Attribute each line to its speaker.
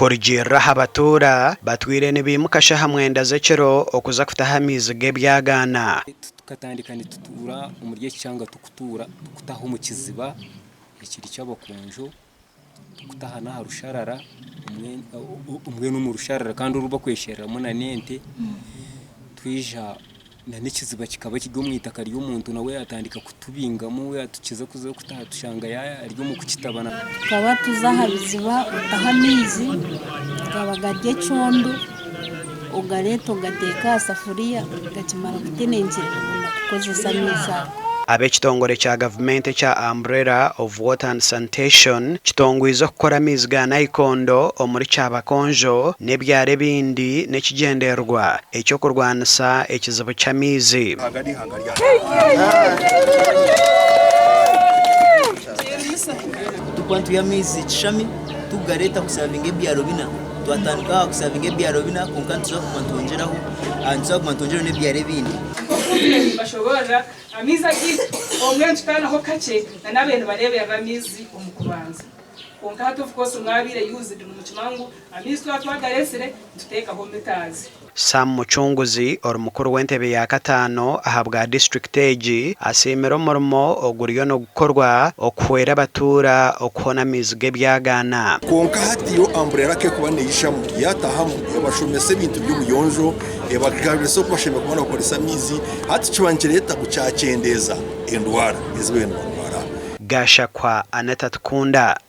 Speaker 1: Korjira habatura batwire nibimukasha hamwenda zekero okuza kutaha amaizi g'ebyagana
Speaker 2: tukatandika nitutura umurye cyangwa tukutaha mu kiziba ikiri cy'abakonjo tukutaha na harusharara umwe no mu rusharara kandi uruba kwesheramo na nente twija na n'ikiziba kikaba kigo mu itaka ry'umuntu nawe atandika kutubingamo we atukiza kuza kutaha tushanga aryo mu kukitabana
Speaker 3: kaba tuzahabiziba utaha amaizi gabagarye condo ugareto gateka safuriya gakimara kutenenje kukozesa amaizi
Speaker 1: Ekitongore kya government kya Umbrella of Water and Sanitation kitongwiza kukora amaizi ga nayikondo omuri kyabakonjo n'ebyare bindi n'ekigenderwa ekyo kurwanisa ekizibu ky'amaizi.
Speaker 4: Tukwantu y'amaizi kishami tugareta kusavinga ebyaro bina twatandika kusavinga ebyaro bina konkantu zo kumantongeraho anza kumantongera n'ebyare bindi
Speaker 5: bashobora amaizi agize omwenzi kana ho kace n'abene barebe amaizi omukubanza konkato of course mwabire used mu kimangu amaizi twagaresere tuteka ho metazi.
Speaker 1: Sam Muchunguzi mukuru w'entebe ya katano ahabwa district age asimira umurimo oguriyo no gukorwa okuhwera abatura okuhona amaizi g'ebyagana
Speaker 6: konka hatiyo Umbrella ke kubane yishamu yatahamu bashomese ibintu by'ubuyonjo bakagreso kubasheme kubona gukoresa amaizi hati kibangereta gucacendeza endwara izwe ndwara
Speaker 1: gasha kwa Aneta Tukunda.